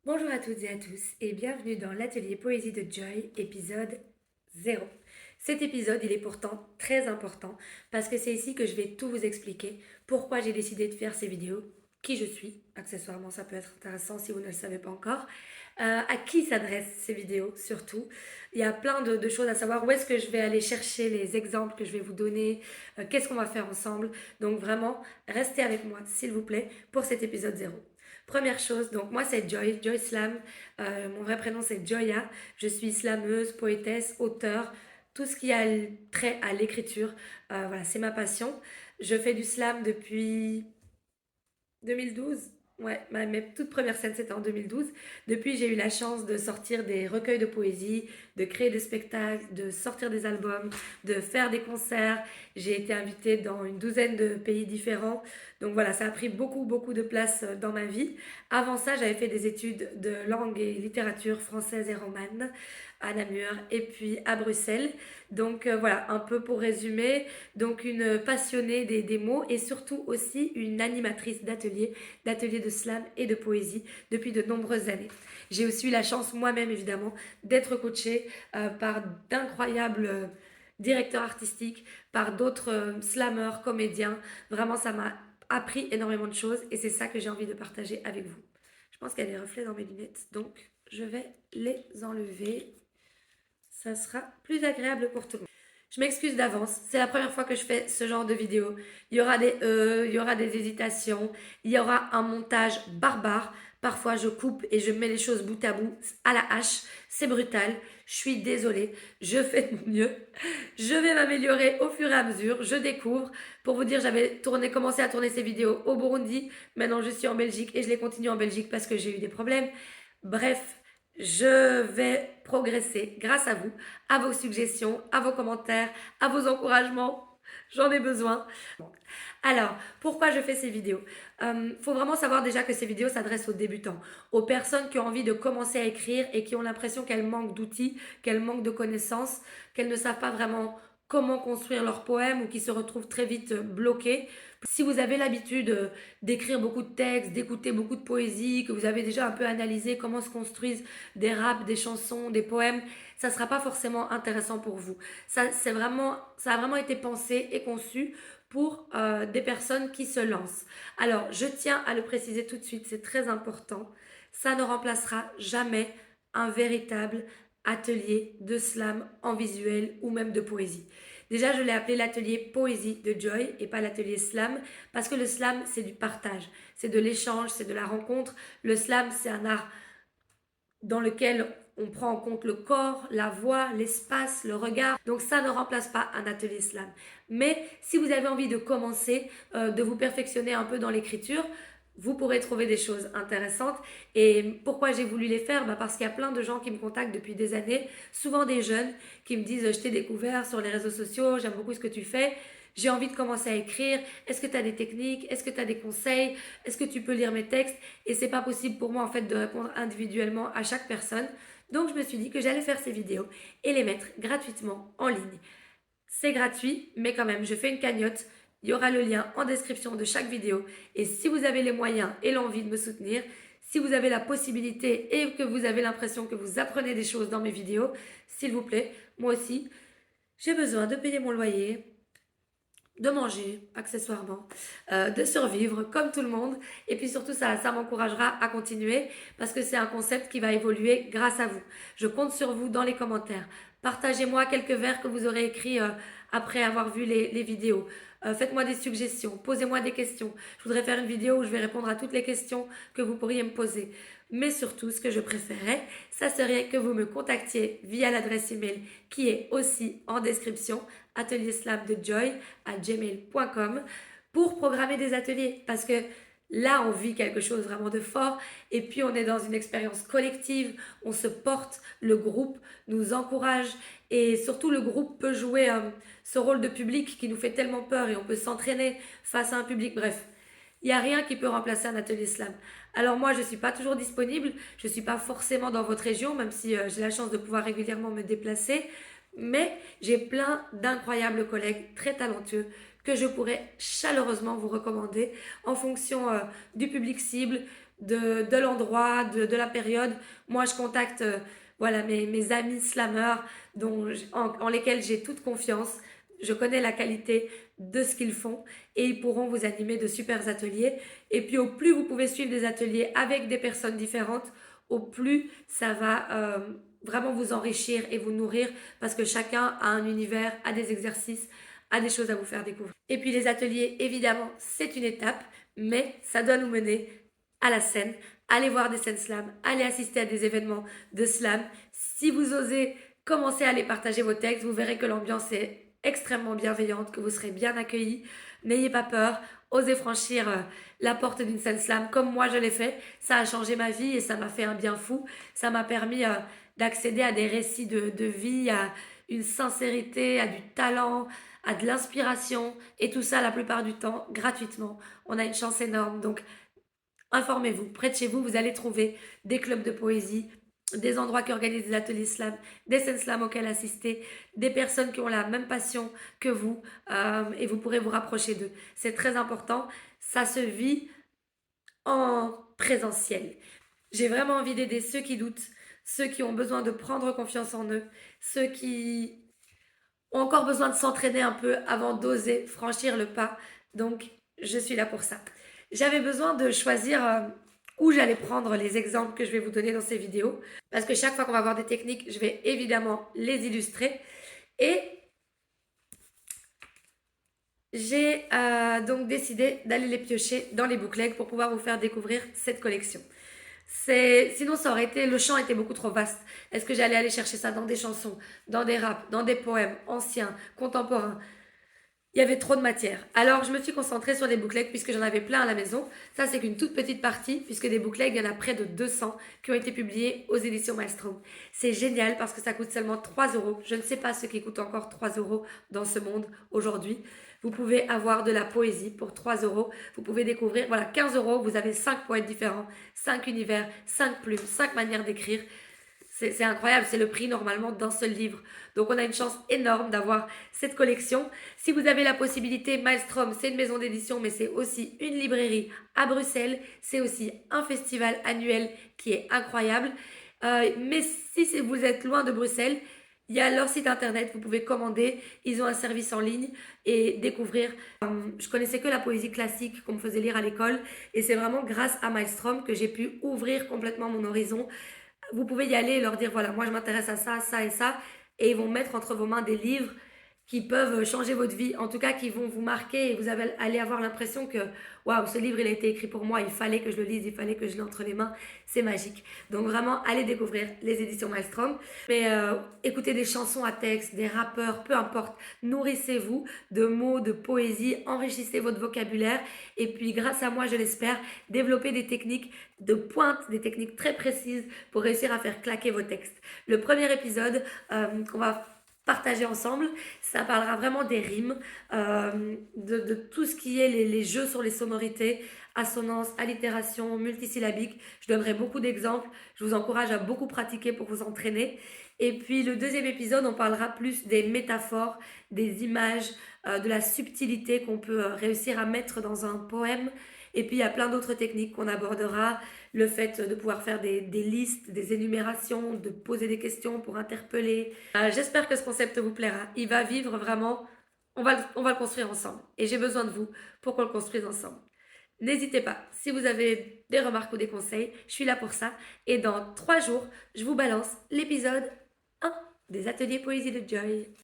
Bonjour à toutes et à tous et bienvenue dans l'atelier Poésie de Joy, épisode 0. Cet épisode, il est pourtant très important parce que c'est ici que je vais tout vous expliquer, pourquoi j'ai décidé de faire ces vidéos, qui je suis, accessoirement ça peut être intéressant si vous ne le savez pas encore, à qui s'adressent ces vidéos surtout. Il y a plein de choses à savoir, où est-ce que je vais aller chercher les exemples que je vais vous donner, qu'est-ce qu'on va faire ensemble. Donc vraiment, restez avec moi s'il vous plaît pour cet épisode 0. Première chose, donc moi c'est Joy, Joy Slam. Mon vrai prénom c'est Joya. Je suis slameuse, poétesse, auteure, tout ce qui a trait à l'écriture. Voilà, c'est ma passion. Je fais du slam depuis 2012. Ouais, mes toutes premières scènes, c'était en 2012. Depuis, j'ai eu la chance de sortir des recueils de poésie, de créer des spectacles, de sortir des albums, de faire des concerts. J'ai été invitée dans une douzaine de pays différents. Donc voilà, ça a pris beaucoup, beaucoup de place dans ma vie. Avant ça, j'avais fait des études de langue et littérature française et romane à Namur et puis à Bruxelles. Donc voilà, un peu pour résumer. Donc une passionnée des mots et surtout aussi une animatrice d'ateliers de slam et de poésie depuis de nombreuses années. J'ai aussi eu la chance moi-même évidemment d'être coachée par d'incroyables directeurs artistiques, par d'autres slammeurs, comédiens. Vraiment, ça m'a appris énormément de choses et c'est ça que j'ai envie de partager avec vous. Je pense qu'il y a des reflets dans mes lunettes, donc je vais les enlever. Ça sera plus agréable pour tout le monde. Je m'excuse d'avance, c'est la première fois que je fais ce genre de vidéo. Il y aura des il y aura des hésitations, il y aura un montage barbare. Parfois, je coupe et je mets les choses bout à bout à la hache. C'est brutal. Je suis désolée. Je fais de mon mieux. Je vais m'améliorer au fur et à mesure. Je découvre. Pour vous dire, j'avais commencé à tourner ces vidéos au Burundi. Maintenant, je suis en Belgique et je les continue en Belgique parce que j'ai eu des problèmes. Bref, je vais progresser grâce à vous, à vos suggestions, à vos commentaires, à vos encouragements. J'en ai besoin. Alors, pourquoi je fais ces vidéos? Faut vraiment savoir déjà que ces vidéos s'adressent aux débutants, aux personnes qui ont envie de commencer à écrire et qui ont l'impression qu'elles manquent d'outils, qu'elles manquent de connaissances, qu'elles ne savent pas vraiment comment construire leurs poèmes ou qui se retrouvent très vite bloquées. Si vous avez l'habitude d'écrire beaucoup de textes, d'écouter beaucoup de poésie, que vous avez déjà un peu analysé comment se construisent des raps, des chansons, des poèmes, ça ne sera pas forcément intéressant pour vous. Ça a vraiment été pensé et conçu pour des personnes qui se lancent. Alors, je tiens à le préciser tout de suite, c'est très important, ça ne remplacera jamais un véritable atelier de slam en visuel ou même de poésie. Déjà, je l'ai appelé l'atelier poésie de Joy et pas l'atelier slam parce que le slam, c'est du partage, c'est de l'échange, c'est de la rencontre. Le slam, c'est un art dans lequel on prend en compte le corps, la voix, l'espace, le regard. Donc ça ne remplace pas un atelier slam. Mais si vous avez envie de commencer, de vous perfectionner un peu dans l'écriture, vous pourrez trouver des choses intéressantes. Et pourquoi j'ai voulu les faire? Parce qu'il y a plein de gens qui me contactent depuis des années, souvent des jeunes, qui me disent je t'ai découvert sur les réseaux sociaux, j'aime beaucoup ce que tu fais, j'ai envie de commencer à écrire, est-ce que tu as des techniques, est-ce que tu as des conseils, est-ce que tu peux lire mes textes? Et c'est pas possible pour moi en fait de répondre individuellement à chaque personne. Donc je me suis dit que j'allais faire ces vidéos et les mettre gratuitement en ligne. C'est gratuit, mais quand même, je fais une cagnotte. Il y aura le lien en description de chaque vidéo. Et si vous avez les moyens et l'envie de me soutenir, si vous avez la possibilité et que vous avez l'impression que vous apprenez des choses dans mes vidéos, s'il vous plaît, moi aussi, j'ai besoin de payer mon loyer, de manger accessoirement, de survivre comme tout le monde. Et puis surtout, ça m'encouragera à continuer parce que c'est un concept qui va évoluer grâce à vous. Je compte sur vous dans les commentaires. Partagez-moi quelques vers que vous aurez écrits après avoir vu les vidéos. Faites-moi des suggestions, posez-moi des questions. Je voudrais faire une vidéo où je vais répondre à toutes les questions que vous pourriez me poser. Mais surtout, ce que je préférerais, ça serait que vous me contactiez via l'adresse email qui est aussi en description, atelierslamdejoy@gmail.com, pour programmer des ateliers. Parce que là, on vit quelque chose vraiment de fort et puis on est dans une expérience collective, on se porte, le groupe nous encourage et surtout le groupe peut jouer ce rôle de public qui nous fait tellement peur et on peut s'entraîner face à un public. Bref, il n'y a rien qui peut remplacer un atelier slam. Alors moi, je ne suis pas toujours disponible, je ne suis pas forcément dans votre région, même si j'ai la chance de pouvoir régulièrement me déplacer, mais j'ai plein d'incroyables collègues très talentueux que je pourrais chaleureusement vous recommander en fonction du public cible, de l'endroit, de la période. Moi, je contacte voilà, mes amis slammeurs en lesquels j'ai toute confiance. Je connais la qualité de ce qu'ils font et ils pourront vous animer de super ateliers. Et puis au plus vous pouvez suivre des ateliers avec des personnes différentes, au plus ça va vraiment vous enrichir et vous nourrir parce que chacun a un univers, a des exercices, a des choses à vous faire découvrir. Et puis les ateliers, évidemment, c'est une étape, mais ça doit nous mener à la scène, aller voir des scènes slam, aller assister à des événements de slam. Si vous osez commencer à aller partager vos textes, vous verrez que l'ambiance est extrêmement bienveillante, que vous serez bien accueillis. N'ayez pas peur, osez franchir la porte d'une scène slam comme moi je l'ai fait. Ça a changé ma vie et ça m'a fait un bien fou. Ça m'a permis d'accéder à des récits de vie, à une sincérité, à du talent, à de l'inspiration et tout ça la plupart du temps gratuitement. On a une chance énorme. Donc informez-vous, près de chez vous, vous allez trouver des clubs de poésie, des endroits qui organisent des ateliers slam, des scènes slam auxquelles assister, des personnes qui ont la même passion que vous et vous pourrez vous rapprocher d'eux. C'est très important, ça se vit en présentiel. J'ai vraiment envie d'aider ceux qui doutent, ceux qui ont besoin de prendre confiance en eux, ceux qui ont encore besoin de s'entraîner un peu avant d'oser franchir le pas. Donc, je suis là pour ça. J'avais besoin de choisir où j'allais prendre les exemples que je vais vous donner dans ces vidéos. Parce que chaque fois qu'on va voir des techniques, je vais évidemment les illustrer. Et j'ai donc décidé d'aller les piocher dans les bootlegs pour pouvoir vous faire découvrir cette collection. Sinon, ça aurait été, le champ était beaucoup trop vaste. Est-ce que j'allais aller chercher ça dans des chansons, dans des raps, dans des poèmes anciens, contemporains? Il y avait trop de matière. Alors, je me suis concentrée sur les bootlegs puisque j'en avais plein à la maison. Ça, c'est qu'une toute petite partie puisque des bootlegs, il y en a près de 200 qui ont été publiés aux éditions Maelstrom. C'est génial parce que ça coûte seulement 3 euros. Je ne sais pas ce qui coûte encore 3 euros dans ce monde aujourd'hui. Vous pouvez avoir de la poésie pour 3 euros. Vous pouvez découvrir, voilà, 15 euros, vous avez 5 poètes différents, 5 univers, 5 plumes, 5 manières d'écrire. C'est incroyable, c'est le prix normalement d'un seul livre. Donc on a une chance énorme d'avoir cette collection. Si vous avez la possibilité, Maelstrom, c'est une maison d'édition, mais c'est aussi une librairie à Bruxelles. C'est aussi un festival annuel qui est incroyable. Mais si vous êtes loin de Bruxelles, il y a leur site internet, vous pouvez commander. Ils ont un service en ligne et découvrir. Je connaissais que la poésie classique qu'on me faisait lire à l'école. Et c'est vraiment grâce à Maelstrom que j'ai pu ouvrir complètement mon horizon. Vous pouvez y aller et leur dire, voilà, moi je m'intéresse à ça, ça et ça, et ils vont mettre entre vos mains des livres qui peuvent changer votre vie, en tout cas qui vont vous marquer et vous allez avoir l'impression que, waouh, ce livre il a été écrit pour moi, il fallait que je le lise, il fallait que je l'ai entre les mains, c'est magique. Donc vraiment, allez découvrir les éditions Maelstrom, mais écoutez des chansons à texte, des rappeurs, peu importe, nourrissez-vous de mots, de poésie, enrichissez votre vocabulaire, et puis grâce à moi, je l'espère, développez des techniques de pointe, des techniques très précises pour réussir à faire claquer vos textes. Le premier épisode qu'on va partager ensemble, ça parlera vraiment des rimes, de tout ce qui est les jeux sur les sonorités, assonance, allitération, multisyllabique. Je donnerai beaucoup d'exemples, je vous encourage à beaucoup pratiquer pour vous entraîner. Et puis le deuxième épisode, on parlera plus des métaphores, des images, de la subtilité qu'on peut réussir à mettre dans un poème. Et puis il y a plein d'autres techniques qu'on abordera, le fait de pouvoir faire des listes, des énumérations, de poser des questions pour interpeller. J'espère que ce concept vous plaira. Il va vivre vraiment, on va le construire ensemble. Et j'ai besoin de vous pour qu'on le construise ensemble. N'hésitez pas, si vous avez des remarques ou des conseils, je suis là pour ça. Et dans 3 jours, je vous balance l'épisode 1 des ateliers poésie de Joy.